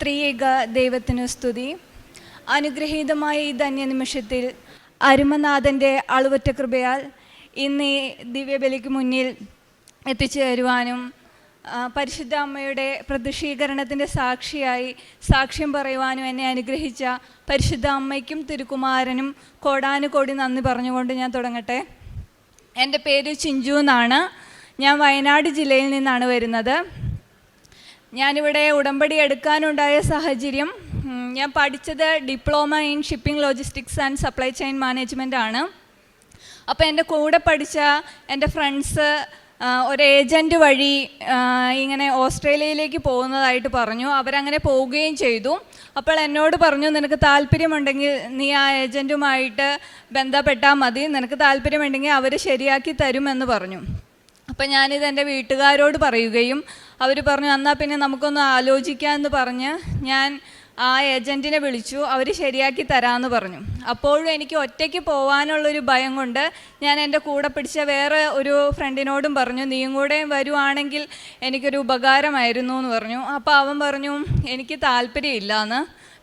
ത്രിയേക ദൈവത്തിനു സ്തുതി. അനുഗ്രഹീതമായ ഈ ധന്യനിമിഷത്തിൽ അരുമനാഥൻ്റെ അളവറ്റ കൃപയാൽ ഇന്ന് ഈ ദിവ്യബലിക്ക് മുന്നിൽ എത്തിച്ചേരുവാനും പരിശുദ്ധ അമ്മയുടെ പ്രതിഷ്ഠീകരണത്തിൻ്റെ സാക്ഷിയായി സാക്ഷ്യം പറയുവാനും എന്നെ അനുഗ്രഹിച്ച പരിശുദ്ധ അമ്മയ്ക്കും തിരുക്കുമാരനും കോടാനുകോടി നന്ദി പറഞ്ഞുകൊണ്ട് ഞാൻ തുടങ്ങട്ടെ. എൻ്റെ പേര് ചിഞ്ചു എന്നാണ്. ഞാൻ വയനാട് ജില്ലയിൽ നിന്നാണ് വരുന്നത്. ഞാനിവിടെ ഉടമ്പടി എടുക്കാനുണ്ടായ സാഹചര്യം, ഞാൻ പഠിച്ചത് diploma in shipping logistics and supply chain management ആണ്. അപ്പോൾ എൻ്റെ കൂടെ പഠിച്ച എൻ്റെ ഫ്രണ്ട്സ് ഒരു ഏജൻറ്റ് വഴി ഇങ്ങനെ ഓസ്ട്രേലിയയിലേക്ക് പോകുന്നതായിട്ട് പറഞ്ഞു. അവരങ്ങനെ പോവുകയും ചെയ്തു. അപ്പോൾ എന്നോട് പറഞ്ഞു, നിനക്ക് താല്പര്യമുണ്ടെങ്കിൽ നീ ആ ഏജൻറ്റുമായിട്ട് ബന്ധപ്പെട്ടാൽ മതി, നിനക്ക് താല്പര്യമുണ്ടെങ്കിൽ അവർ ശരിയാക്കി തരുമെന്ന് പറഞ്ഞു. അപ്പം ഞാനിത് എൻ്റെ വീട്ടുകാരോട് പറയുകയും അവർ പറഞ്ഞു, എന്നാൽ പിന്നെ നമുക്കൊന്ന് ആലോചിക്കാമെന്ന് പറഞ്ഞ് ഞാൻ ആ ഏജൻറ്റിനെ വിളിച്ചു. അവർ ശരിയാക്കി തരാമെന്ന് പറഞ്ഞു. അപ്പോഴും എനിക്ക് ഒറ്റയ്ക്ക് പോകാനുള്ളൊരു ഭയം കൊണ്ട് ഞാൻ എൻ്റെ കൂടെ പിടിച്ച വേറെ ഒരു ഫ്രണ്ടിനോടും പറഞ്ഞു, നീയും കൂടെ വരുവാണെങ്കിൽ എനിക്കൊരു ഉപകാരമായിരുന്നു എന്ന് പറഞ്ഞു. അപ്പോൾ അവൻ പറഞ്ഞു, എനിക്ക് താല്പര്യമില്ല എന്ന്.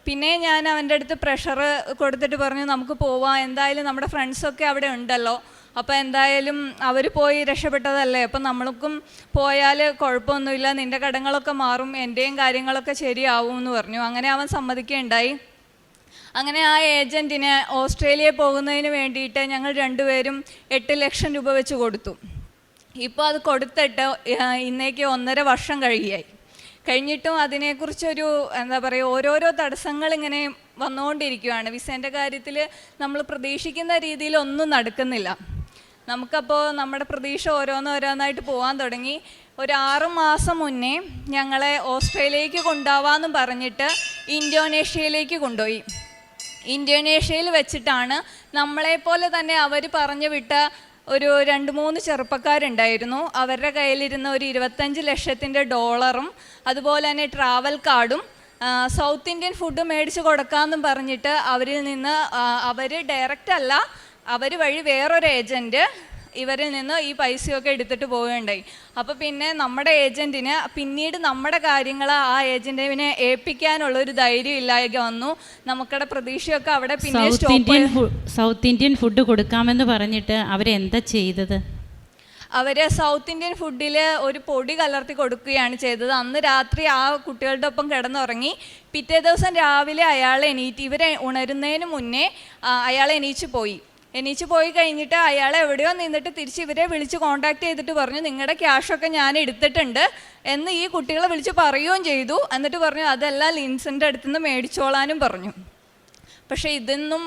പിന്നെ ഞാൻ അവൻ്റെ അടുത്ത് പ്രഷർ കൊടുത്തിട്ട് പറഞ്ഞു, നമുക്ക് പോവാം, എന്തായാലും നമ്മുടെ ഫ്രണ്ട്സൊക്കെ അവിടെ ഉണ്ടല്ലോ, അപ്പോൾ എന്തായാലും അവർ പോയി രക്ഷപ്പെട്ടതല്ലേ, അപ്പം നമ്മൾക്കും പോയാൽ കുഴപ്പമൊന്നുമില്ല, നിൻ്റെ കടങ്ങളൊക്കെ മാറും, എൻ്റെയും കാര്യങ്ങളൊക്കെ ശരിയാവും എന്ന് പറഞ്ഞു. അങ്ങനെ അവൻ സമ്മതിക്കുകയുണ്ടായി. അങ്ങനെ ആ ഏജൻറ്റിന് ഓസ്ട്രേലിയയിൽ പോകുന്നതിന് വേണ്ടിയിട്ട് ഞങ്ങൾ രണ്ടുപേരും 8 ലക്ഷം രൂപ വെച്ച് കൊടുത്തു. ഇപ്പോൾ അത് കൊടുത്തിട്ട് ഇന്നേക്ക് 1.5 വർഷം കഴിഞ്ഞിട്ടും അതിനെക്കുറിച്ചൊരു എന്താ പറയുക, ഓരോരോ തടസ്സങ്ങൾ ഇങ്ങനെ വന്നുകൊണ്ടിരിക്കുകയാണ്. വിസേൻ്റെ കാര്യത്തിൽ നമ്മൾ പ്രതീക്ഷിക്കുന്ന രീതിയിൽ ഒന്നും നടക്കുന്നില്ല. നമുക്കപ്പോൾ നമ്മുടെ പ്രതീക്ഷ ഓരോന്നോരോന്നായിട്ട് പോകാൻ തുടങ്ങി. ഒരു 6 മാസം മുന്നേ ഞങ്ങളെ ഓസ്ട്രേലിയയിലേക്ക് കൊണ്ടുപോകാമെന്നും പറഞ്ഞിട്ട് ഇന്തോനേഷ്യയിലേക്ക് കൊണ്ടുപോയി. ഇന്തോനേഷ്യയിൽ വെച്ചിട്ടാണ് നമ്മളെപ്പോലെ തന്നെ അവർ പറഞ്ഞു വിട്ട ഒരു 2-3 ചെറുപ്പക്കാരുണ്ടായിരുന്നു. അവരുടെ കയ്യിലിരുന്ന ഒരു 25 ലക്ഷത്തിൻ്റെ ഡോളറും അതുപോലെ തന്നെ ട്രാവൽ കാർഡും സൗത്ത് ഇന്ത്യൻ ഫുഡ് മേടിച്ച് കൊടുക്കാമെന്നും പറഞ്ഞിട്ട് അവരിൽ നിന്ന് അവർ ഡയറക്റ്റ് അല്ല, അവർ വഴി വേറൊരു ഏജൻറ്റ് ഇവരിൽ നിന്ന് ഈ പൈസയൊക്കെ എടുത്തിട്ട് പോവുകയുണ്ടായി. അപ്പോൾ പിന്നെ നമ്മുടെ ഏജൻറ്റിന് പിന്നീട് നമ്മുടെ കാര്യങ്ങൾ ആ ഏജൻറ്റിനെ ഏൽപ്പിക്കാനുള്ളൊരു ധൈര്യം ഇല്ലായ്ക വന്നു. നമുക്കുടെ പ്രതീക്ഷയൊക്കെ അവിടെ പിന്നെ സൗത്ത് ഇന്ത്യൻ ഫുഡ് കൊടുക്കാമെന്ന് പറഞ്ഞിട്ട് അവരെന്താ ചെയ്തത്? അവർ സൗത്ത് ഇന്ത്യൻ ഫുഡിൽ ഒരു പൊടി കലർത്തി കൊടുക്കുകയാണ് ചെയ്തത്. അന്ന് രാത്രി ആ കുട്ടികളുടെ ഒപ്പം കിടന്നുറങ്ങി. പിറ്റേ ദിവസം രാവിലെ അയാൾ ഇവരെ ഉണരുന്നതിന് മുന്നേ അയാൾ എണീച്ച് പോയി കഴിഞ്ഞിട്ട് അയാൾ എവിടെയോ നിന്നിട്ട് തിരിച്ച് ഇവരെ വിളിച്ച് കോൺടാക്ട് ചെയ്തിട്ട് പറഞ്ഞു, നിങ്ങളുടെ ക്യാഷൊക്കെ ഞാൻ എടുത്തിട്ടുണ്ട് എന്ന് ഈ കുട്ടികളെ വിളിച്ച് പറയുകയും ചെയ്തു. എന്നിട്ട് പറഞ്ഞു, അതെല്ലാം ലിൻസിൻ്റെ അടുത്ത് നിന്ന് മേടിച്ചോളാനും പറഞ്ഞു. പക്ഷേ ഇതൊന്നും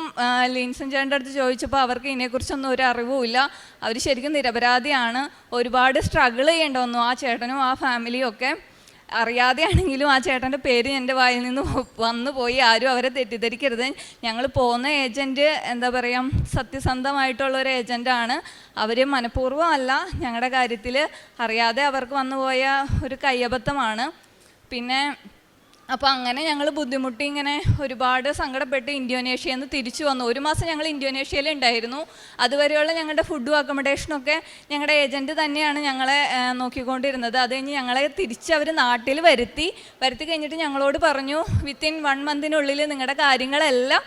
ലിൻസൻ ചേട്ടൻ്റെ അടുത്ത് ചോദിച്ചപ്പോൾ അവർക്ക് ഇതിനെക്കുറിച്ചൊന്നും ഒരു അറിവുമില്ല. അവർ ശരിക്കും നിരപരാധിയാണ്. ഒരുപാട് സ്ട്രഗിൾ ചെയ്യേണ്ടി വന്നു ആ ചേട്ടനും ആ ഫാമിലിയും ഒക്കെ. അറിയാതെയാണെങ്കിലും ആ ചേട്ടൻ്റെ പേര് എൻ്റെ വായിൽ നിന്ന് വന്നു പോയി. ആരും അവരെ തെറ്റിദ്ധരിക്കരുത്. ഞങ്ങൾ പോകുന്ന ഏജൻറ്റ് എന്താ പറയുക, സത്യസന്ധമായിട്ടുള്ളൊരു ഏജൻറ്റാണ്. അവർ മനഃപൂർവ്വം അല്ല, ഞങ്ങളുടെ കാര്യത്തിൽ അറിയാതെ അവർക്ക് വന്നുപോയ ഒരു കയ്യബദ്ധമാണ്. പിന്നെ അപ്പോൾ അങ്ങനെ ഞങ്ങൾ ബുദ്ധിമുട്ടി ഇങ്ങനെ ഒരുപാട് സങ്കടപ്പെട്ട് ഇന്തോനേഷ്യയിൽ നിന്ന് തിരിച്ചു വന്നു. 1 മാസം ഞങ്ങൾ ഇന്തോനേഷ്യയിൽ ഉണ്ടായിരുന്നു. അതുവരെയുള്ള ഞങ്ങളുടെ ഫുഡും അക്കോമഡേഷനൊക്കെ ഞങ്ങളുടെ ഏജൻറ്റ് തന്നെയാണ് ഞങ്ങളെ നോക്കിക്കൊണ്ടിരുന്നത്. അത് കഴിഞ്ഞ് ഞങ്ങളെ തിരിച്ച് അവർ നാട്ടിൽ വരുത്തി കഴിഞ്ഞിട്ട് ഞങ്ങളോട് പറഞ്ഞു, വിത്തിൻ 1 മന്തിനുള്ളിൽ നിങ്ങളുടെ കാര്യങ്ങളെല്ലാം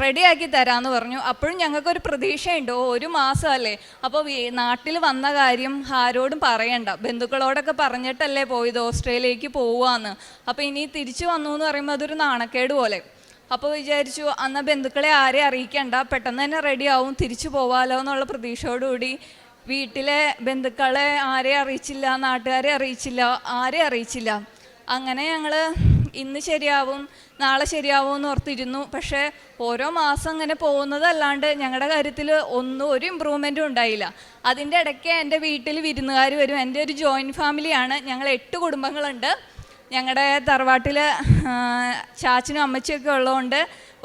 റെഡിയാക്കി തരാമെന്ന് പറഞ്ഞു. അപ്പോഴും ഞങ്ങൾക്കൊരു പ്രതീക്ഷയുണ്ട്, 1 മാസമല്ലേ, അപ്പോൾ നാട്ടിൽ വന്ന കാര്യം ആരോടും പറയണ്ട, ബന്ധുക്കളോടൊക്കെ പറഞ്ഞിട്ടല്ലേ പോയത് ഓസ്ട്രേലിയയിലേക്ക് പോവാന്ന്. അപ്പോൾ ഇനി തിരിച്ചു വന്നു എന്ന് പറയുമ്പോൾ അതൊരു നാണക്കേട് പോലെ. അപ്പോൾ വിചാരിച്ചു, എന്നാൽ ബന്ധുക്കളെ ആരെയും അറിയിക്കണ്ട, പെട്ടെന്ന് തന്നെ റെഡിയാവും, തിരിച്ചു പോവാലോ എന്നുള്ള പ്രതീക്ഷയോടുകൂടി വീട്ടിലെ ബന്ധുക്കളെ ആരെയും അറിയിച്ചില്ല, നാട്ടുകാരെ അറിയിച്ചില്ല, ആരെയും അറിയിച്ചില്ല. അങ്ങനെ ഞങ്ങൾ ഇന്ന് ശരിയാവും നാളെ ശരിയാവും എന്ന് ഓർത്തിരുന്നു. പക്ഷേ ഓരോ മാസം അങ്ങനെ പോകുന്നതല്ലാണ്ട് ഞങ്ങളുടെ കാര്യത്തിൽ ഒരു ഇമ്പ്രൂവ്മെൻറ്റും ഉണ്ടായില്ല. അതിൻ്റെ ഇടയ്ക്ക് എൻ്റെ വീട്ടിൽ വിരുന്നുകാർ വരും. എൻ്റെ ഒരു ജോയിൻറ്റ് ഫാമിലിയാണ്. ഞങ്ങൾ 8 കുടുംബങ്ങളുണ്ട്. ഞങ്ങളുടെ തറവാട്ടിൽ ചാച്ചനും അമ്മച്ചിയൊക്കെ ഉള്ളതുകൊണ്ട്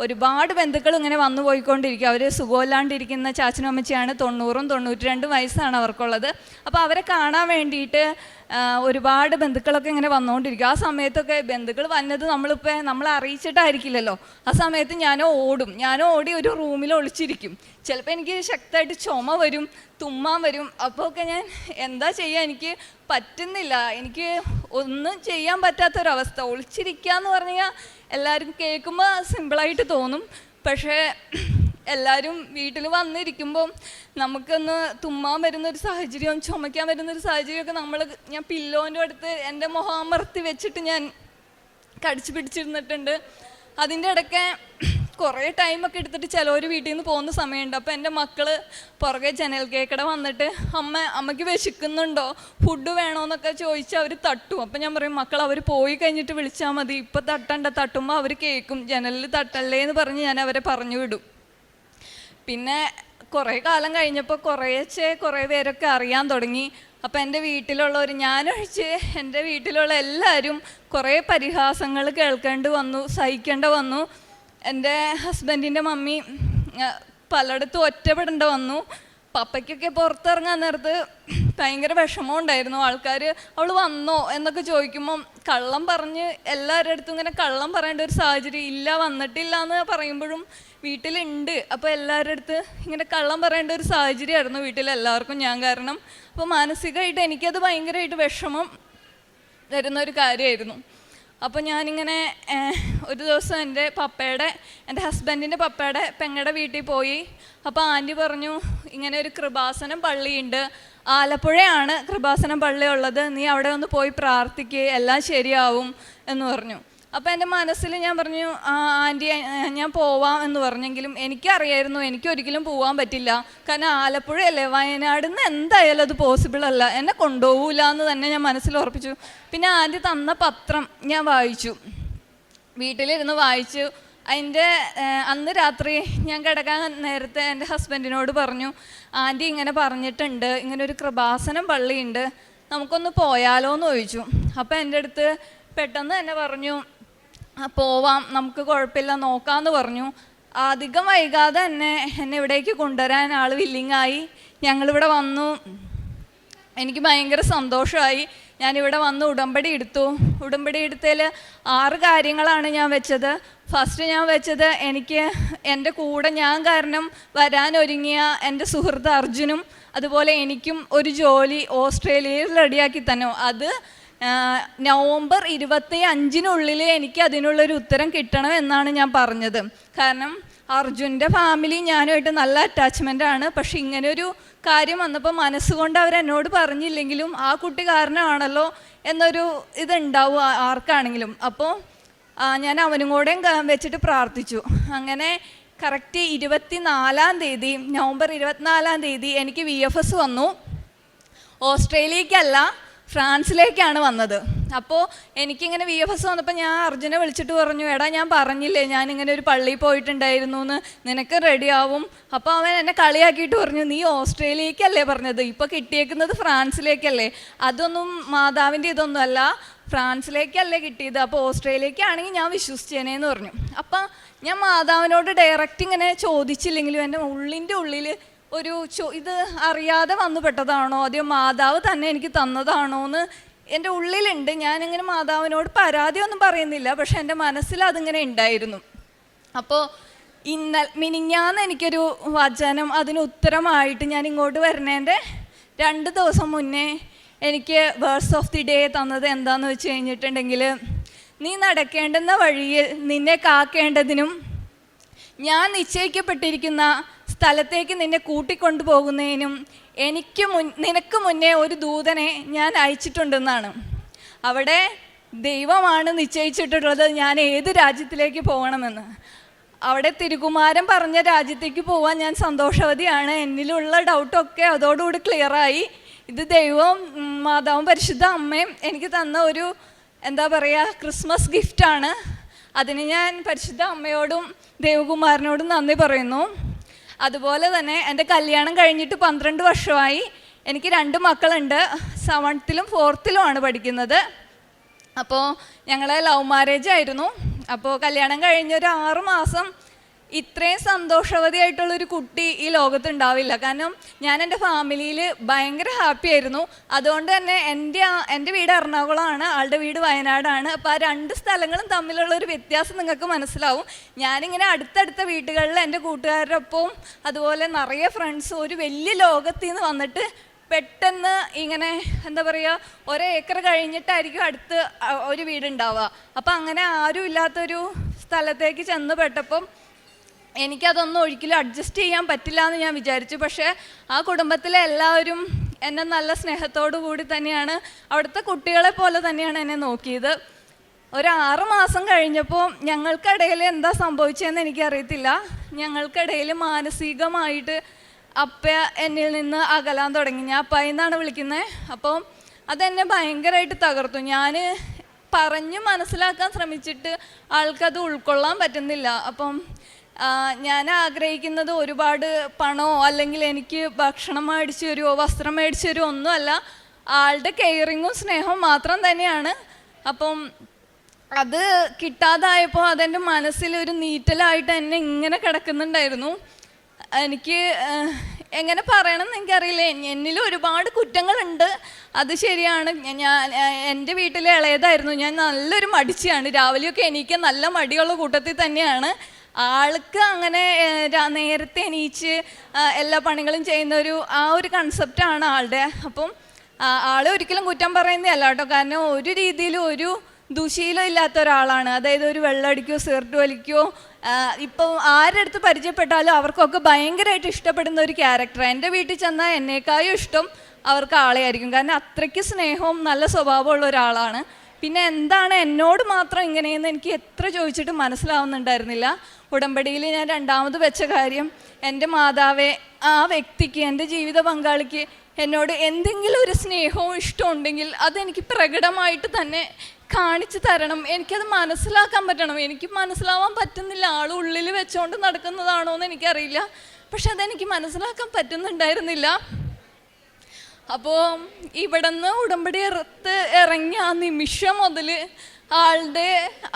ഒരുപാട് ബന്ധുക്കൾ ഇങ്ങനെ വന്നു പോയിക്കൊണ്ടിരിക്കും. അവർ സുഖമില്ലാണ്ടിരിക്കുന്ന ചാച്ചനും അമ്മച്ചിയാണ്. 90-92 വയസ്സാണ് അവർക്കുള്ളത്. അപ്പോൾ അവരെ കാണാൻ വേണ്ടിയിട്ട് ഒരുപാട് ബന്ധുക്കളൊക്കെ ഇങ്ങനെ വന്നുകൊണ്ടിരിക്കും. ആ സമയത്തൊക്കെ ബന്ധുക്കൾ വന്നത് നമ്മളെ അറിയിച്ചിട്ടായിരിക്കില്ലല്ലോ. ആ സമയത്ത് ഞാനോ ഓടി ഒരു റൂമിൽ ഒളിച്ചിരിക്കും. ചിലപ്പോൾ എനിക്ക് ശക്തമായിട്ട് ചുമ വരും, തുമ്മാൻ വരും. അപ്പോൾ ഒക്കെ ഞാൻ എന്താ ചെയ്യുക, എനിക്ക് പറ്റുന്നില്ല, എനിക്ക് ഒന്നും ചെയ്യാൻ പറ്റാത്തൊരവസ്ഥ. ഒളിച്ചിരിക്കുക എന്ന് പറഞ്ഞാൽ എല്ലാവരും കേൾക്കുമ്പോൾ സിമ്പിളായിട്ട് തോന്നും. പക്ഷേ എല്ലാവരും വീട്ടിൽ വന്നിരിക്കുമ്പം നമുക്കൊന്ന് തുമ്മാൻ വരുന്നൊരു സാഹചര്യവും ചുമയ്ക്കാൻ വരുന്നൊരു സാഹചര്യമൊക്കെ ഞാൻ പില്ലോൻ്റെ അടുത്ത് എൻ്റെ മുഖം അമർത്തി വെച്ചിട്ട് ഞാൻ കടിച്ചു പിടിച്ചിരുന്നിട്ടുണ്ട്. അതിൻ്റെ ഇടയ്ക്ക് കുറേ ടൈമൊക്കെ എടുത്തിട്ട് ചിലവർ വീട്ടിൽ നിന്ന് പോകുന്ന സമയമുണ്ട്. അപ്പോൾ എൻ്റെ മക്കൾ പുറകെ ജനൽ കേക്കട വന്നിട്ട് അമ്മയ്ക്ക് വിശക്കുന്നുണ്ടോ, ഫുഡ് വേണോന്നൊക്കെ ചോദിച്ച് അവർ തട്ടും. അപ്പം ഞാൻ പറയും, മക്കൾ അവർ പോയി കഴിഞ്ഞിട്ട് വിളിച്ചാൽ മതി, ഇപ്പം തട്ടണ്ട, തട്ടുമ്പോൾ അവർ കേൾക്കും, ജനലിൽ തട്ടല്ലേ എന്ന് പറഞ്ഞ് ഞാൻ അവരെ പറഞ്ഞു വിടും. പിന്നെ കുറേ കാലം കഴിഞ്ഞപ്പോൾ കുറേ പേരൊക്കെ അറിയാൻ തുടങ്ങി. അപ്പം എൻ്റെ വീട്ടിലുള്ളവർ, ഞാനൊഴിച്ച് എൻ്റെ വീട്ടിലുള്ള എല്ലാവരും കുറേ പരിഹാസങ്ങൾ കേൾക്കേണ്ടി വന്നു, സഹിക്കേണ്ടി വന്നു. എൻ്റെ ഹസ്ബൻഡിൻ്റെ മമ്മി പലയിടത്തും ഒറ്റപ്പെടേണ്ടി വന്നു. പപ്പയ്ക്കൊക്കെ പുറത്തിറങ്ങാൻ നേരത്ത് ഭയങ്കര വിഷമം ഉണ്ടായിരുന്നു. ആൾക്കാർ അവൾ വന്നോ എന്നൊക്കെ ചോദിക്കുമ്പം കള്ളം പറഞ്ഞ് എല്ലാവരുടെ അടുത്തും ഇങ്ങനെ കള്ളം പറയേണ്ട ഒരു സാഹചര്യം, ഇല്ല വന്നിട്ടില്ല എന്ന് പറയുമ്പോഴും വീട്ടിലുണ്ട്. അപ്പോൾ എല്ലാവരുടെ അടുത്ത് ഇങ്ങനെ കള്ളം പറയേണ്ട ഒരു സാഹചര്യമായിരുന്നു വീട്ടിലെല്ലാവർക്കും ഞാൻ കാരണം. അപ്പോൾ മാനസികമായിട്ട് എനിക്കത് ഭയങ്കരമായിട്ട് വിഷമം തരുന്നൊരു കാര്യമായിരുന്നു. അപ്പോൾ ഞാനിങ്ങനെ ഒരു ദിവസം എൻ്റെ ഹസ്ബൻഡിൻ്റെ പപ്പയുടെ പെങ്ങളുടെ വീട്ടിൽ പോയി. അപ്പോൾ ആൻറ്റി പറഞ്ഞു, ഇങ്ങനെ ഒരു കൃപാസനം പള്ളിയുണ്ട്, ആലപ്പുഴയാണ് കൃപാസനം പള്ളി ഉള്ളത്, നീ അവിടെ ഒന്ന് പോയി പ്രാർത്ഥിക്കുക, എല്ലാം ശരിയാവും എന്ന് പറഞ്ഞു. അപ്പോൾ എൻ്റെ മനസ്സിൽ ഞാൻ പറഞ്ഞു, ആൻറ്റി ഞാൻ പോവാം എന്ന് പറഞ്ഞെങ്കിലും എനിക്കറിയായിരുന്നു എനിക്കൊരിക്കലും പോകാൻ പറ്റില്ല. കാരണം ആലപ്പുഴയല്ലേ, വയനാട് നിന്ന് എന്തായാലും അത് പോസിബിൾ അല്ല, എന്നെ കൊണ്ടുപോകില്ല എന്ന് തന്നെ ഞാൻ മനസ്സിൽ ഉറപ്പിച്ചു. പിന്നെ ആൻറ്റി തന്ന പത്രം ഞാൻ വായിച്ചു, വീട്ടിലിരുന്ന് വായിച്ചു. അന്ന് രാത്രി ഞാൻ കിടക്കാൻ നേരത്തെ എൻ്റെ ഹസ്ബൻഡിനോട് പറഞ്ഞു, ആൻറ്റി ഇങ്ങനെ പറഞ്ഞിട്ടുണ്ട്, ഇങ്ങനെ ഒരു കൃപാസനം പള്ളിയുണ്ട്, നമുക്കൊന്ന് പോയാലോ എന്ന് ചോദിച്ചു. അപ്പോൾ എൻ്റെ അടുത്ത് പെട്ടെന്ന് തന്നെ പറഞ്ഞു, പോവാം, നമുക്ക് കുഴപ്പമില്ല, നോക്കാമെന്ന് പറഞ്ഞു. അധികം വൈകാതെ തന്നെ എന്നെ ഇവിടേക്ക് കൊണ്ടുവരാൻ ആൾ വില്ലിങ്ങായി. ഞങ്ങളിവിടെ വന്നു, എനിക്ക് ഭയങ്കര സന്തോഷമായി. ഞാനിവിടെ വന്ന് ഉടമ്പടി എടുത്തതിൽ 6 കാര്യങ്ങളാണ് ഞാൻ വെച്ചത്. ഫസ്റ്റ് ഞാൻ വെച്ചത്, എനിക്ക് എൻ്റെ കൂടെ ഞാൻ കാരണം വരാനൊരുങ്ങിയ എൻ്റെ സുഹൃത്ത് അർജുനും അതുപോലെ എനിക്കും ഒരു ജോലി ഓസ്ട്രേലിയയിൽ റെഡിയാക്കി തന്നെ. അത് നവംബർ 25 എനിക്ക് അതിനുള്ളൊരു ഉത്തരം കിട്ടണം എന്നാണ് ഞാൻ പറഞ്ഞത്. കാരണം അർജുൻ്റെ ഫാമിലി ഞാനുമായിട്ട് നല്ല അറ്റാച്ച്മെൻ്റാണ്. പക്ഷെ ഇങ്ങനെയൊരു കാര്യം വന്നപ്പോൾ മനസ്സുകൊണ്ട് അവരെന്നോട് പറഞ്ഞില്ലെങ്കിലും ആ കുട്ടി കാരണമാണല്ലോ എന്നൊരു ഇതുണ്ടാവും ആർക്കാണെങ്കിലും. അപ്പോൾ ഞാൻ അവനും കൂടെ വെച്ചിട്ട് പ്രാർത്ഥിച്ചു. അങ്ങനെ കറക്റ്റ് 24-ാം തീയതി, നവംബർ 24-ാം തീയതി എനിക്ക് VFS വന്നു. ഓസ്ട്രേലിയക്കല്ല, ഫ്രാൻസിലേക്കാണ് വന്നത്. അപ്പോൾ എനിക്കിങ്ങനെ VFS വന്നപ്പോൾ ഞാൻ അർജുനെ വിളിച്ചിട്ട് പറഞ്ഞു, എടാ ഞാൻ പറഞ്ഞില്ലേ ഞാനിങ്ങനെ ഒരു പള്ളിയിൽ പോയിട്ടുണ്ടായിരുന്നു എന്ന്, നിനക്ക് റെഡിയാവും. അപ്പോൾ അവൻ എന്നെ കളിയാക്കിയിട്ട് പറഞ്ഞു, നീ ഓസ്ട്രേലിയക്കല്ലേ പറഞ്ഞത്, ഇപ്പോൾ കിട്ടിയേക്കുന്നത് ഫ്രാൻസിലേക്കല്ലേ, അതൊന്നും മാതാവിൻ്റെ ഇതൊന്നും അല്ല, ഫ്രാൻസിലേക്കല്ലേ കിട്ടിയത്, അപ്പോൾ ഓസ്ട്രേലിയക്കാണെങ്കിൽ ഞാൻ വിശ്വസിച്ചേനേന്ന് പറഞ്ഞു. അപ്പം ഞാൻ മാതാവിനോട് ഡയറക്റ്റ് ഇങ്ങനെ ചോദിച്ചില്ലെങ്കിലും എൻ്റെ ഉള്ളിൻ്റെ ഉള്ളിൽ ഒരു ഇത് അറിയാതെ വന്നു പെട്ടതാണോ, അതോ മാതാവ് തന്നെ എനിക്ക് തന്നതാണോ എന്ന് എൻ്റെ ഉള്ളിലുണ്ട്. ഞാനിങ്ങനെ മാതാവിനോട് പരാതിയൊന്നും പറയുന്നില്ല, പക്ഷെ എൻ്റെ മനസ്സിൽ അതിങ്ങനെ ഉണ്ടായിരുന്നു. അപ്പോൾ മിനിഞ്ഞാന്ന് എനിക്കൊരു വചനം അതിന് ഉത്തരമായിട്ട് ഞാൻ ഇങ്ങോട്ട് വരുന്നതിൻ്റെ 2 ദിവസം മുന്നേ എനിക്ക് വേഴ്സ് ഓഫ് ദി ഡേ തന്നത് എന്താണെന്ന് വെച്ച് കഴിഞ്ഞിട്ടുണ്ടെങ്കിൽ, നീ നടക്കേണ്ടുന്ന വഴിയിൽ നിന്നെ കാക്കേണ്ടതിനും ഞാൻ നിശ്ചയിക്കപ്പെട്ടിരിക്കുന്ന സ്ഥലത്തേക്ക് നിന്നെ കൂട്ടിക്കൊണ്ടുപോകുന്നതിനും നിനക്ക് മുന്നേ ഒരു ദൂതനെ ഞാൻ അയച്ചിട്ടുണ്ടെന്നാണ്. അവിടെ ദൈവമാണ് നിശ്ചയിച്ചിട്ടുള്ളത് ഞാൻ ഏത് രാജ്യത്തിലേക്ക് പോകണമെന്ന്. അവിടെ തിരുകുമാരൻ പറഞ്ഞ രാജ്യത്തേക്ക് പോകാൻ ഞാൻ സന്തോഷവതിയാണ്. എന്നിലുള്ള ഡൗട്ടൊക്കെ അതോടുകൂടി ക്ലിയറായി. ഇത് ദൈവവും മാതാവും പരിശുദ്ധ അമ്മയും എനിക്ക് തന്ന ഒരു ക്രിസ്മസ് ഗിഫ്റ്റാണ്. അതിന് ഞാൻ പരിശുദ്ധ അമ്മയോടും ദേവകുമാരനോടും നന്ദി പറയുന്നു. അതുപോലെ തന്നെ എൻ്റെ കല്യാണം കഴിഞ്ഞിട്ട് 12 വർഷമായി. എനിക്ക് 2 മക്കളുണ്ട്. 7th-ലും 4th-ലുമാണ് പഠിക്കുന്നത്. അപ്പോൾ ഞങ്ങൾ ലവ് മാരേജ് ആയിരുന്നു. അപ്പോൾ കല്യാണം കഴിഞ്ഞൊരു 6 മാസം ഇത്രയും സന്തോഷവതിയായിട്ടുള്ളൊരു കുട്ടി ഈ ലോകത്തുണ്ടാവില്ല. കാരണം ഞാൻ എൻ്റെ ഫാമിലിയിൽ ഭയങ്കര ഹാപ്പി ആയിരുന്നു. അതുകൊണ്ട് തന്നെ എൻ്റെ വീട് എറണാകുളമാണ്, ആളുടെ വീട് വയനാടാണ്. അപ്പോൾ ആ 2 സ്ഥലങ്ങളും തമ്മിലുള്ളൊരു വ്യത്യാസം നിങ്ങൾക്ക് മനസ്സിലാവും. ഞാനിങ്ങനെ അടുത്തടുത്ത വീട്ടുകളിൽ എൻ്റെ കൂട്ടുകാരുടെ ഒപ്പവും അതുപോലെ നിറയെ ഫ്രണ്ട്സും ഒരു വലിയ ലോകത്തിൽ നിന്ന് വന്നിട്ട് പെട്ടെന്ന് ഇങ്ങനെ എന്താ പറയുക, 1 ഏക്കർ കഴിഞ്ഞിട്ടായിരിക്കും അടുത്ത് ഒരു വീടുണ്ടാവുക. അപ്പം അങ്ങനെ ആരും ഇല്ലാത്തൊരു സ്ഥലത്തേക്ക് ചെന്ന് പെട്ടപ്പം എനിക്കതൊന്നും ഒരിക്കലും അഡ്ജസ്റ്റ് ചെയ്യാൻ പറ്റില്ല എന്ന് ഞാൻ വിചാരിച്ചു. പക്ഷേ ആ കുടുംബത്തിലെ എല്ലാവരും എന്നെ നല്ല സ്നേഹത്തോടു കൂടി തന്നെയാണ്, അവിടുത്തെ കുട്ടികളെ പോലെ തന്നെയാണ് എന്നെ നോക്കിയത്. ഒരു 6 മാസം കഴിഞ്ഞപ്പോൾ ഞങ്ങൾക്കിടയിൽ എന്താ സംഭവിച്ചതെന്ന് എനിക്കറിയത്തില്ല. ഞങ്ങൾക്കിടയിൽ മാനസികമായിട്ട് അപ്പ എന്നിൽ നിന്ന് അകലാൻ തുടങ്ങി. ഞാൻ അപ്പായി എന്നാണ് വിളിക്കുന്നത്. അപ്പം അതെന്നെ ഭയങ്കരമായിട്ട് തകർത്തു. ഞാൻ പറഞ്ഞ് മനസ്സിലാക്കാൻ ശ്രമിച്ചിട്ട് ആൾക്കത് ഉൾക്കൊള്ളാൻ പറ്റുന്നില്ല. അപ്പം ഞാൻ ആഗ്രഹിക്കുന്നത് ഒരുപാട് പണമോ അല്ലെങ്കിൽ എനിക്ക് ഭക്ഷണം മേടിച്ച് തരുമോ വസ്ത്രം മേടിച്ച് തരുമോ ഒന്നുമല്ല, ആളുടെ കെയറിങ്ങും സ്നേഹവും മാത്രം തന്നെയാണ്. അപ്പം അത് കിട്ടാതായപ്പോൾ അതെൻ്റെ മനസ്സിലൊരു നീറ്റലായിട്ട് എന്നെ ഇങ്ങനെ കിടക്കുന്നുണ്ടായിരുന്നു. എനിക്ക് എങ്ങനെ പറയണമെന്ന് എനിക്കറിയില്ല. എന്നിൽ ഒരുപാട് കുറ്റങ്ങളുണ്ട്, അത് ശരിയാണ്. ഞാൻ എൻ്റെ വീട്ടിലെ ഇളയതായിരുന്നു. ഞാൻ നല്ലൊരു മടിച്ചിയാണ്. രാവിലെയൊക്കെ എണീക്കാൻ നല്ല മടിയുള്ള കൂട്ടത്തിൽ തന്നെയാണ്. ആൾക്ക് അങ്ങനെ നേരത്തെ എണീച്ച് എല്ലാ പണികളും ചെയ്യുന്ന ആ ഒരു കൺസെപ്റ്റാണ് ആളുടെ. അപ്പം ആളെ ഒരിക്കലും കുറ്റം പറയുന്നതല്ല കേട്ടോ. കാരണം ഒരു രീതിയിലും ഒരു ദുശീലം ഇല്ലാത്ത ഒരാളാണ്. അതായത് ഒരു വെള്ളമടിക്കോ സിഗരറ്റ് വലിക്കോ ഇപ്പോൾ ആരുടെ അടുത്ത് പരിചയപ്പെട്ടാലും അവർക്കൊക്കെ ഭയങ്കരമായിട്ട് ഇഷ്ടപ്പെടുന്ന ഒരു ക്യാരക്ടർ. എൻ്റെ വീട്ടിൽ ചെന്നാൽ എന്നേക്കാളും ഇഷ്ടം അവർക്ക് ആളെ ആയിരിക്കും. കാരണം അത്രയ്ക്ക് സ്നേഹവും നല്ല സ്വഭാവമുള്ള ഒരാളാണ്. പിന്നെ എന്താണ് എന്നോട് മാത്രം ഇങ്ങനെയെന്ന് എനിക്ക് എത്ര ചോദിച്ചിട്ട് മനസ്സിലാവുന്നുണ്ടായിരുന്നില്ല. ഉടമ്പടിയിൽ ഞാൻ 2ാമത് വെച്ച കാര്യം, എൻ്റെ മാതാവേ, ആ വ്യക്തിക്ക്, എൻ്റെ ജീവിത പങ്കാളിക്ക് എന്നോട് എന്തെങ്കിലും ഒരു സ്നേഹവും ഇഷ്ടവും ഉണ്ടെങ്കിൽ അതെനിക്ക് പ്രകടമായിട്ട് തന്നെ കാണിച്ചു തരണം. എനിക്കത് മനസ്സിലാക്കാൻ പറ്റണം. എനിക്ക് മനസ്സിലാവാൻ പറ്റുന്നില്ല. ആൾ ഉള്ളിൽ വെച്ചുകൊണ്ട് നടക്കുന്നതാണോ എന്ന് എനിക്കറിയില്ല. പക്ഷെ അതെനിക്ക് മനസ്സിലാക്കാൻ പറ്റുന്നുണ്ടായിരുന്നില്ല. അപ്പോൾ ഇവിടെ നിന്ന് ഉടമ്പടി ഇറങ്ങി ആ നിമിഷം മുതൽ ആളുടെ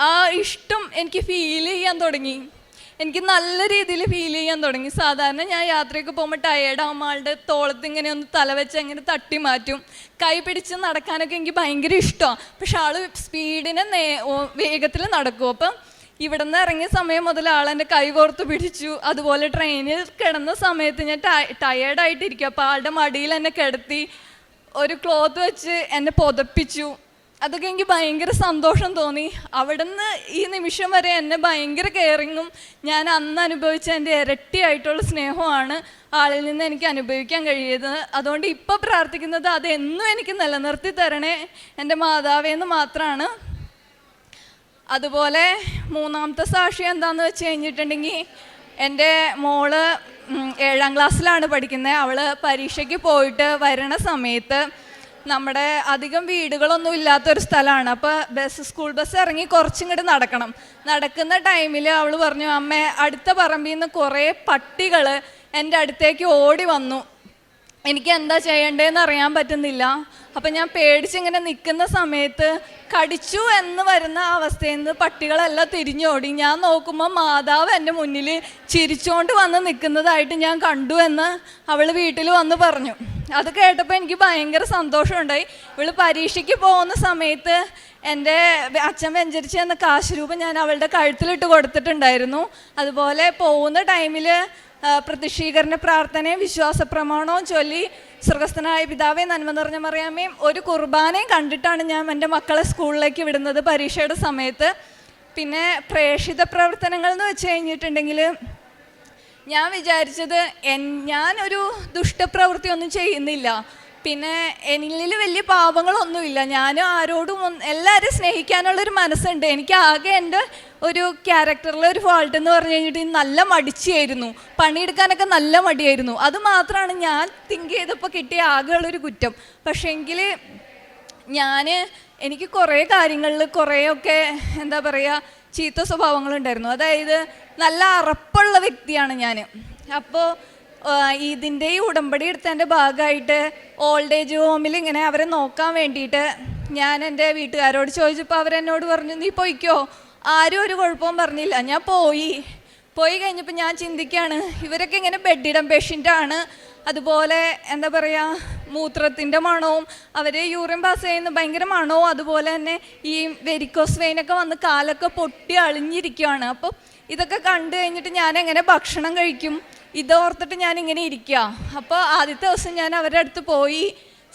ആ ഇഷ്ടം എനിക്ക് ഫീൽ ചെയ്യാൻ തുടങ്ങി. എനിക്ക് നല്ല രീതിയിൽ ഫീൽ ചെയ്യാൻ തുടങ്ങി. സാധാരണ ഞാൻ യാത്രയൊക്കെ പോകുമ്പോൾ ടയേർഡാകുമ്പോൾ ആളുടെ തോളത്ത് ഇങ്ങനെ ഒന്ന് തലവെച്ച് അങ്ങനെ തട്ടി മാറ്റും. കൈ പിടിച്ച് നടക്കാനൊക്കെ എനിക്ക് ഭയങ്കര ഇഷ്ടമാണ്. പക്ഷെ ആൾ സ്പീഡിന് വേഗത്തിൽ നടക്കും. അപ്പം ഇവിടെ നിന്ന് ഇറങ്ങിയ സമയം മുതൽ ആളെൻ്റെ കൈ കോർത്ത് പിടിച്ചു. അതുപോലെ ട്രെയിനിൽ കിടന്ന സമയത്ത് ഞാൻ ടയേർഡായിട്ടിരിക്കും. അപ്പോൾ ആളുടെ മടിയിൽ എന്നെ കിടത്തി ഒരു ക്ലോത്ത് വെച്ച് എന്നെ പുതപ്പിച്ചു. അതൊക്കെ എനിക്ക് ഭയങ്കര സന്തോഷം തോന്നി. അവിടെ നിന്ന് ഈ നിമിഷം വരെ എന്നെ ഭയങ്കര കെയറിങ്ങും ഞാൻ അന്ന് അനുഭവിച്ച എൻ്റെ ഇരട്ടിയായിട്ടുള്ള സ്നേഹമാണ് ആളിൽ നിന്ന് എനിക്ക് അനുഭവിക്കാൻ കഴിയുന്നത്. അതുകൊണ്ട് ഇപ്പോൾ പ്രാർത്ഥിക്കുന്നത് അതെന്നും എനിക്ക് നിലനിർത്തി തരണേ എൻ്റെ മാതാവേന്ന് മാത്രമാണ്. അതുപോലെ 3ാമത്തെ സാക്ഷി എന്താണെന്ന് വെച്ച് കഴിഞ്ഞിട്ടുണ്ടെങ്കിൽ, എൻ്റെ മോള് 7ാം ക്ലാസ്സിലാണ് പഠിക്കുന്നത്. അവൾ പരീക്ഷയ്ക്ക് പോയിട്ട് വരണ സമയത്ത് നമ്മുടെ അധികം വീടുകളൊന്നും ഇല്ലാത്തൊരു സ്ഥലമാണ്. അപ്പോൾ സ്കൂൾ ബസ് ഇറങ്ങി കുറച്ചിങ്ങോട്ട് നടക്കണം. നടക്കുന്ന ടൈമിൽ അവൾ പറഞ്ഞു, അമ്മേ, അടുത്ത പറമ്പിൽ നിന്ന് കുറേ പട്ടികൾ എൻ്റെ അടുത്തേക്ക് ഓടി വന്നു. എനിക്ക് എന്താ ചെയ്യേണ്ടതെന്ന് അറിയാൻ പറ്റുന്നില്ല. അപ്പം ഞാൻ പേടിച്ചിങ്ങനെ നിൽക്കുന്ന സമയത്ത് കടിച്ചു എന്ന് വരുന്ന അവസ്ഥയിൽ നിന്ന് പട്ടികളെല്ലാം തിരിഞ്ഞോടി. ഞാൻ നോക്കുമ്പോൾ മാതാവ് എൻ്റെ മുന്നിൽ ചിരിച്ചുകൊണ്ട് വന്ന് നിൽക്കുന്നതായിട്ട് ഞാൻ കണ്ടു എന്ന് അവൾ വീട്ടിൽ വന്ന് പറഞ്ഞു. അത് കേട്ടപ്പോൾ എനിക്ക് ഭയങ്കര സന്തോഷമുണ്ടായി. ഇവൾ പരീക്ഷയ്ക്ക് പോകുന്ന സമയത്ത് എൻ്റെ അച്ഛൻ വെഞ്ചരിച്ച് എന്ന കാശ് രൂപ ഞാൻ അവളുടെ കഴുത്തിലിട്ട് കൊടുത്തിട്ടുണ്ടായിരുന്നു. അതുപോലെ പോകുന്ന ടൈമിൽ പ്രതിഷ്ഠീകരണ പ്രാർത്ഥനയും വിശ്വാസ പ്രമാണവും ചൊല്ലി സ്വർഗസ്ഥനായ പിതാവേ, നന്മ നിറഞ്ഞ മറിയാമേയും ഒരു കുർബാനയും കണ്ടിട്ടാണ് ഞാൻ എൻ്റെ മക്കളെ സ്കൂളിലേക്ക് വിടുന്നത് പരീക്ഷയുടെ സമയത്ത്. പിന്നെ പ്രേക്ഷിത പ്രവർത്തനങ്ങൾ എന്ന് വെച്ച് കഴിഞ്ഞിട്ടുണ്ടെങ്കിൽ, ഞാൻ വിചാരിച്ചത് ഞാനൊരു ദുഷ്ടപ്രവൃത്തിയൊന്നും ചെയ്യുന്നില്ല, പിന്നെ എന്നിൽ വലിയ പാപങ്ങളൊന്നുമില്ല, ഞാനും ആരോടും എല്ലാവരും സ്നേഹിക്കാനുള്ളൊരു മനസ്സുണ്ട്. എനിക്ക് ആകെ എൻ്റെ ഒരു ക്യാരക്ടറിലെ ഒരു ഫോൾട്ട് എന്ന് പറഞ്ഞു കഴിഞ്ഞിട്ട് നല്ല മടിച്ചായിരുന്നു, പണിയെടുക്കാനൊക്കെ നല്ല മടിയായിരുന്നു. അത് മാത്രമാണ് ഞാൻ തിങ്ക് ചെയ്തപ്പോൾ കിട്ടിയ ആകെയുള്ളൊരു കുറ്റം. പക്ഷേങ്കിൽ എനിക്ക് കുറേ കാര്യങ്ങളിൽ കുറേയൊക്കെ എന്താ പറയുക ചീത്ത സ്വഭാവങ്ങളുണ്ടായിരുന്നു. അതായത് നല്ല അറപ്പുള്ള വ്യക്തിയാണ് ഞാൻ. അപ്പോൾ ഇതിൻ്റെ ഈ ഉടമ്പടി എടുത്തതിൻ്റെ ഭാഗമായിട്ട് ഓൾഡ് ഏജ് ഹോമിൽ ഇങ്ങനെ അവരെ നോക്കാൻ വേണ്ടിയിട്ട് ഞാൻ എൻ്റെ വീട്ടുകാരോട് ചോദിച്ചപ്പോൾ അവരെന്നോട് പറഞ്ഞു, നീ പോയിക്കോ. ആരും ഒരു കുഴപ്പവും പറഞ്ഞില്ല. ഞാൻ പോയി കഴിഞ്ഞപ്പോൾ ഞാൻ ചിന്തിക്കുകയാണ്, ഇവരൊക്കെ ഇങ്ങനെ ബെഡിടം പേഷ്യൻ്റാണ്, അതുപോലെ എന്താ പറയുക, മൂത്രത്തിൻ്റെ മണവും അവർ യൂറിൻ പാസ് ചെയ്യുന്ന ഭയങ്കര മണവും, അതുപോലെ തന്നെ ഈ വെരിക്കോസ് വെയിനൊക്കെ വന്ന് കാലൊക്കെ പൊട്ടി അളിഞ്ഞിരിക്കുകയാണ്. അപ്പോൾ ഇതൊക്കെ കണ്ടു കഴിഞ്ഞിട്ട് ഞാൻ എങ്ങനെ ഭക്ഷണം കഴിക്കും, ഇതോർത്തിട്ട് ഞാൻ ഇങ്ങനെ ഇരിക്കുക. അപ്പോൾ ആദ്യത്തെ ദിവസം ഞാൻ അവരുടെ അടുത്ത് പോയി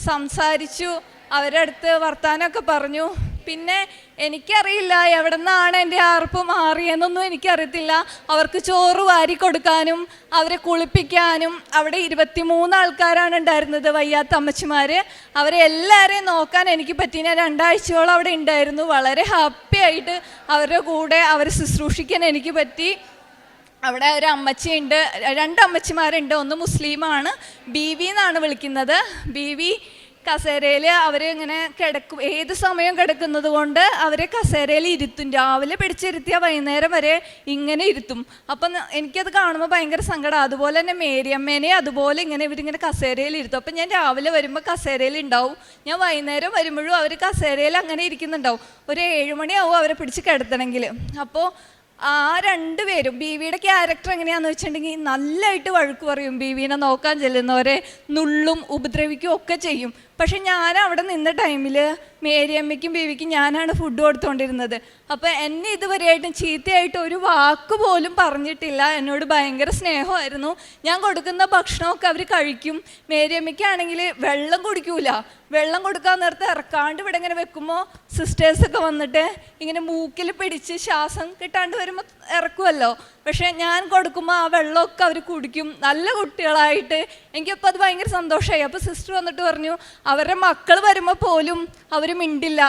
സംസാരിച്ചു, അവരുടെ അടുത്ത് വർത്താനമൊക്കെ പറഞ്ഞു. പിന്നെ എനിക്കറിയില്ല എവിടെ നിന്നാണ് എൻ്റെ ആർപ്പ് മാറിയെന്നൊന്നും എനിക്കറിയത്തില്ല. അവർക്ക് ചോറ് വാരി കൊടുക്കാനും അവരെ കുളിപ്പിക്കാനും, അവിടെ 23 ആൾക്കാരാണ് ഉണ്ടായിരുന്നത്, വയ്യാത്ത അമ്മച്ചിമാർ. അവരെ എല്ലാവരെയും നോക്കാൻ എനിക്ക് പറ്റി. ഞാൻ 2 ആഴ്ചയോളം അവിടെ ഉണ്ടായിരുന്നു. വളരെ ഹാപ്പി ആയിട്ട് അവരുടെ കൂടെ അവരെ ശുശ്രൂഷിക്കാൻ എനിക്ക് പറ്റി. അവിടെ ഒരു അമ്മച്ചിയുണ്ട്, 2 അമ്മച്ചിമാരുണ്ട്. ഒന്ന് മുസ്ലിമാണ്, ബീവി എന്നാണ് വിളിക്കുന്നത്. ബീവി കസേരയിൽ അവർ ഇങ്ങനെ കിടക്കും, ഏത് സമയം കിടക്കുന്നത് കൊണ്ട് അവരെ കസേരയിൽ ഇരുത്തും. രാവിലെ പിടിച്ചിരുത്തിയാൽ വൈകുന്നേരം വരെ ഇങ്ങനെ ഇരുത്തും. അപ്പം എനിക്കത് കാണുമ്പോൾ ഭയങ്കര സങ്കടം. അതുപോലെ തന്നെ മേരിയമ്മേനെ അതുപോലെ ഇവരിങ്ങനെ കസേരയിൽ ഇരുത്തും. അപ്പം ഞാൻ രാവിലെ വരുമ്പോൾ കസേരയിൽ ഉണ്ടാവും, ഞാൻ വൈകുന്നേരം വരുമ്പോഴും അവർ കസേരയിൽ അങ്ങനെ ഇരിക്കുന്നുണ്ടാവും. ഒരു 7 മണിയാവും അവരെ പിടിച്ച് കിടത്തണമെങ്കിൽ. അപ്പോൾ ആ 2 പേരും, ബീവിയുടെ ക്യാരക്ടർ എങ്ങനെയാണെന്ന് വെച്ചിട്ടുണ്ടെങ്കിൽ നല്ലതായിട്ട് വഴക്ക് പറയും, ബീവിനെ നോക്കാൻ ചെല്ലുന്നവരെ നുള്ളും ഉപദ്രവിക്കും ഒക്കെ ചെയ്യും. പക്ഷെ ഞാൻ അവിടെ നിന്ന ടൈമിൽ മേരിയമ്മയ്ക്കും ബീവിക്കും ഞാനാണ് ഫുഡ് കൊടുത്തുകൊണ്ടിരുന്നത്. അപ്പോൾ എന്നെ ഇതുവരെയായിട്ടും ചീത്തയായിട്ട് ഒരു വാക്ക് പോലും പറഞ്ഞിട്ടില്ല. എന്നോട് ഭയങ്കര സ്നേഹമായിരുന്നു. ഞാൻ കൊടുക്കുന്ന ഭക്ഷണമൊക്കെ അവർ കഴിക്കും. മേരിയമ്മയ്ക്കാണെങ്കിൽ വെള്ളം കുടിക്കൂല. വെള്ളം കൊടുക്കാൻ നേരത്തെ ഇറക്കാണ്ട് ഇവിടെ ഇങ്ങനെ വെക്കുമ്പോൾ സിസ്റ്റേഴ്സൊക്കെ വന്നിട്ട് ഇങ്ങനെ മൂക്കിൽ പിടിച്ച് ശ്വാസം കിട്ടാണ്ട് വരുമ്പോൾ ഇറക്കുമല്ലോ. പക്ഷേ ഞാൻ കൊടുക്കുമ്പോൾ ആ വെള്ളമൊക്കെ അവർ കുടിക്കും, നല്ല കുട്ടികളായിട്ട്. എനിക്കപ്പോൾ അത് ഭയങ്കര സന്തോഷമായി. അപ്പോൾ സിസ്റ്റർ വന്നിട്ട് പറഞ്ഞു, അവരുടെ മക്കൾ വരുമ്പോൾ പോലും അവർ മിണ്ടില്ല,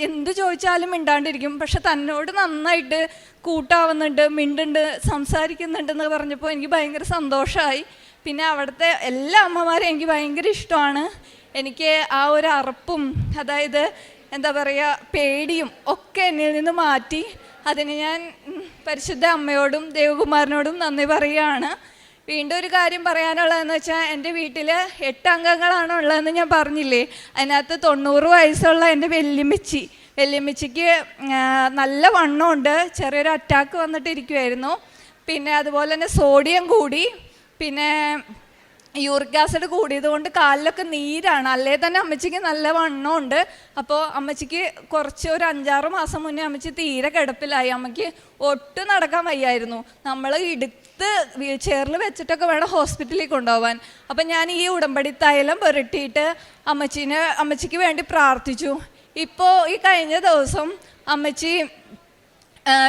എന്ത് ചോദിച്ചാലും മിണ്ടാണ്ടിരിക്കും. പക്ഷെ തന്നോട് നന്നായിട്ട് കൂട്ടാവുന്നുണ്ട്, മിണ്ടുണ്ട്, സംസാരിക്കുന്നുണ്ടെന്ന് പറഞ്ഞപ്പോൾ എനിക്ക് ഭയങ്കര സന്തോഷമായി. പിന്നെ അവിടുത്തെ എല്ലാ അമ്മമാരെയും എനിക്ക് ഭയങ്കര ഇഷ്ടമാണ്. എനിക്ക് ആ ഒരു അറപ്പും, അതായത് എന്താ പറയുക, പേടിയും ഒക്കെ എന്നിൽ നിന്ന് മാറ്റി. അതിന് ഞാൻ പരിശുദ്ധ അമ്മയോടും ദേവകുമാരനോടും നന്ദി പറയുകയാണ്. വീണ്ടും ഒരു കാര്യം പറയാനുള്ളതെന്ന് വെച്ചാൽ, എൻ്റെ വീട്ടിൽ 8 അംഗങ്ങളാണ് ഉള്ളതെന്ന് ഞാൻ പറഞ്ഞില്ലേ. അതിനകത്ത് 90 വയസ്സുള്ള എൻ്റെ വല്യമ്മച്ചിക്ക് നല്ല വണ്ണമുണ്ട്, ചെറിയൊരു അറ്റാക്ക് വന്നിട്ടിരിക്കുമായിരുന്നു. പിന്നെ അതുപോലെ തന്നെ സോഡിയം കൂടി, പിന്നെ യൂറിക് ആസിഡ് കൂടിയത് കൊണ്ട് കാലിലൊക്കെ നീരാണ്. അല്ലേ തന്നെ അമ്മച്ചിക്ക് നല്ല വണ്ണമുണ്ട്. അപ്പോൾ അമ്മച്ചിക്ക് ഒരു 5-6 മാസം മുന്നേ അമ്മച്ചി തീരെ കിടപ്പിലായി. അമ്മയ്ക്ക് ഒട്ടും നടക്കാൻ വയ്യായിരുന്നു. നമ്മൾ എടുത്ത് വീൽ ചെയറിൽ വെച്ചിട്ടൊക്കെ വേണം ഹോസ്പിറ്റലിൽ കൊണ്ടുപോകാൻ. അപ്പം ഞാൻ ഈ ഉടമ്പടി തൈലം പുരട്ടിയിട്ട് അമ്മച്ചിക്ക് വേണ്ടി പ്രാർത്ഥിച്ചു. ഇപ്പോൾ ഈ കഴിഞ്ഞ ദിവസം അമ്മച്ചി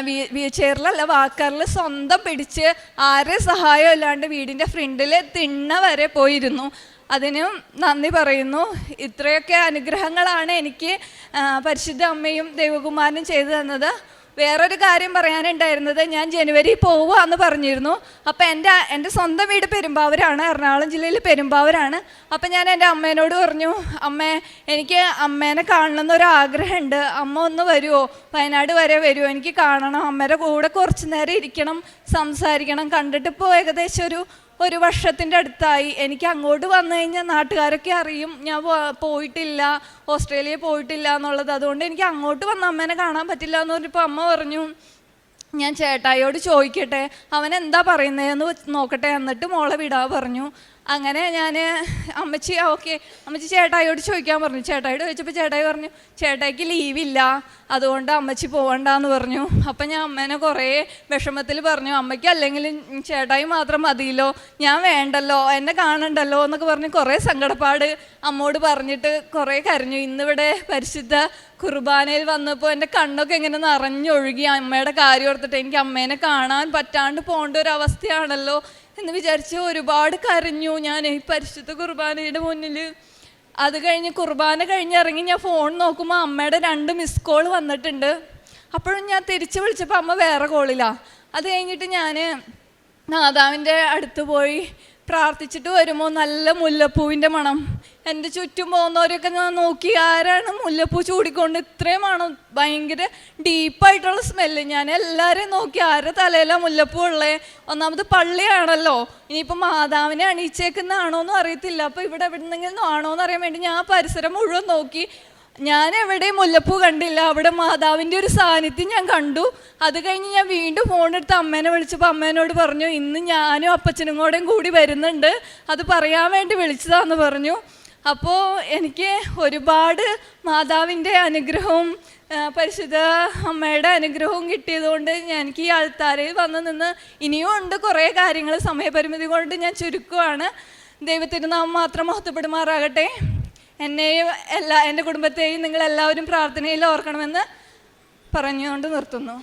വീൽ ചെയറിലല്ല, വാക്കറിൽ സ്വന്തം പിടിച്ച് ആരെ സഹായം ഇല്ലാണ്ട് വീടിൻ്റെ ഫ്രണ്ടിൽ തിണ്ണ വരെ പോയിരുന്നു. അതിനും നന്ദി പറയുന്നു. ഇത്രയൊക്കെ അനുഗ്രഹങ്ങളാണ് എനിക്ക് പരിശുദ്ധ അമ്മയും ദൈവകുമാരനും ചെയ്തു തന്നത്. വേറൊരു കാര്യം പറയാനുണ്ടായിരുന്നത്, ഞാൻ ജനുവരി പോവുകയെന്ന് പറഞ്ഞിരുന്നു. അപ്പം എൻ്റെ സ്വന്തം വീട് പെരുമ്പാവൂരാണ്, എറണാകുളം ജില്ലയിൽ പെരുമ്പാവൂരാണ്. അപ്പം ഞാൻ എൻ്റെ അമ്മേനോട് പറഞ്ഞു, അമ്മേ എനിക്ക് അമ്മേനെ കാണണമെന്നൊരാഗ്രഹമുണ്ട്, അമ്മ ഒന്ന് വരുമോ, വയനാട് വരെ വരുമോ, എനിക്ക് കാണണം, അമ്മയുടെ കൂടെ കുറച്ച് നേരം ഇരിക്കണം, സംസാരിക്കണം. കണ്ടിട്ടിപ്പോൾ ഏകദേശം ഒരു വർഷത്തിൻ്റെ അടുത്തായി. എനിക്ക് അങ്ങോട്ട് വന്നു കഴിഞ്ഞാൽ നാട്ടുകാരൊക്കെ അറിയും ഞാൻ പോയിട്ടില്ല, ഓസ്ട്രേലിയയിൽ പോയിട്ടില്ല എന്നുള്ളത്. അതുകൊണ്ട് എനിക്ക് അങ്ങോട്ട് വന്ന് അമ്മേനെ കാണാൻ പറ്റില്ല എന്ന് പറഞ്ഞപ്പോൾ അമ്മ പറഞ്ഞു, ഞാൻ ചേട്ടായിയോട് ചോദിക്കട്ടെ, അവൻ എന്താ പറയുന്നതെന്ന് നോക്കട്ടെ, എന്നിട്ട് മോളെ വിടാൻ പറഞ്ഞു. അങ്ങനെ ഞാൻ അമ്മച്ചി ചേട്ടായിയോട് ചോദിക്കാൻ പറഞ്ഞു. ചേട്ടായിയോട് ചോദിച്ചപ്പോൾ ചേട്ടായി പറഞ്ഞു, ചേട്ടായിക്ക് ലീവില്ല, അതുകൊണ്ട് അമ്മച്ചി പോകണ്ടെന്ന് പറഞ്ഞു. അപ്പം ഞാൻ അമ്മേനെ കുറേ വിഷമത്തിൽ പറഞ്ഞു, അമ്മയ്ക്ക് അല്ലെങ്കിൽ ചേട്ടായി മാത്രം മതിയല്ലോ, ഞാൻ വേണ്ടല്ലോ, എന്നെ കാണണ്ടല്ലോ എന്നൊക്കെ പറഞ്ഞ് കുറേ സങ്കടപ്പാട് അമ്മോട് പറഞ്ഞിട്ട് കുറേ കരഞ്ഞു. ഇന്നിവിടെ പരിശുദ്ധ കുർബാനയിൽ വന്നപ്പോൾ എൻ്റെ കണ്ണൊക്കെ ഇങ്ങനെ നിറഞ്ഞൊഴുകി. അമ്മയുടെ കാര്യം ഓർത്തിട്ട് എനിക്ക് അമ്മേനെ കാണാൻ പറ്റാണ്ട് പോകേണ്ട ഒരു അവസ്ഥയാണല്ലോ എന്ന് വിചാരിച്ച് ഒരുപാട് കരഞ്ഞു ഞാൻ ഈ പരിശുദ്ധ കുർബാനയുടെ മുന്നിൽ. അത് കഴിഞ്ഞ് കുർബാന കഴിഞ്ഞിറങ്ങി ഞാൻ ഫോൺ നോക്കുമ്പോൾ അമ്മയുടെ 2 മിസ് കോൾ വന്നിട്ടുണ്ട്. അപ്പോഴും ഞാൻ തിരിച്ച് വിളിച്ചപ്പോൾ അമ്മ വേറെ കോളിലാണ്. അത് കഴിഞ്ഞിട്ട് ഞാൻ മാതാവിൻ്റെ അടുത്ത് പോയി പ്രാർത്ഥിച്ചിട്ട് വരുമ്പോൾ നല്ല മുല്ലപ്പൂവിൻ്റെ മണം. എൻ്റെ ചുറ്റും പോകുന്നവരൊക്കെ ഞാൻ നോക്കി, ആരാണ് മുല്ലപ്പൂ ചൂടിക്കൊണ്ട് ഇത്രയും മണം, ഭയങ്കര ഡീപ്പായിട്ടുള്ള സ്മെല്ല്. ഞാൻ എല്ലാവരെയും നോക്കി, ആരുടെ തലയിലാണ് മുല്ലപ്പൂ ഉള്ളത്. ഒന്നാമത് പള്ളിയാണല്ലോ, ഇനിയിപ്പോൾ മാതാവിനെ അണിയിച്ചേക്കുന്നതാണോ എന്നും അറിയത്തില്ല. അപ്പോൾ ഇവിടെ എവിടെന്നെങ്കിലും ആണോ എന്ന് അറിയാൻ വേണ്ടി ഞാൻ പരിസരം മുഴുവൻ നോക്കി. ഞാൻ എവിടെയും മുല്ലപ്പൂ കണ്ടില്ല, അവിടെ മാതാവിൻ്റെ ഒരു സാന്നിധ്യം ഞാൻ കണ്ടു. അത് കഴിഞ്ഞ് ഞാൻ വീണ്ടും ഫോണെടുത്ത് അമ്മേനെ വിളിച്ചപ്പോൾ അമ്മേനോട് പറഞ്ഞു, ഇന്ന് ഞാനും അപ്പച്ചനും കൂടി വരുന്നുണ്ട്, അത് പറയാൻ വേണ്ടി വിളിച്ചതാന്ന് പറഞ്ഞു. അപ്പോൾ എനിക്ക് ഒരുപാട് മാതാവിൻ്റെ അനുഗ്രഹവും പരിശുദ്ധ അമ്മയുടെ അനുഗ്രഹവും കിട്ടിയതുകൊണ്ട് എനിക്ക് ഈ ആൾത്താരയിൽ വന്ന് നിന്ന് ഇനിയും ഉണ്ട് കുറേ കാര്യങ്ങൾ. സമയപരിമിതി കൊണ്ട് ഞാൻ ചുരുക്കുവാണ്. ദൈവത്തിരുനാമം മാത്രം മഹത്വപ്പെടുമാറാകട്ടെ. എന്നെയും എൻ്റെ കുടുംബത്തെയും നിങ്ങളെല്ലാവരും പ്രാർത്ഥനയിൽ ഓർക്കണമെന്ന് പറഞ്ഞുകൊണ്ട് നിർത്തുന്നു.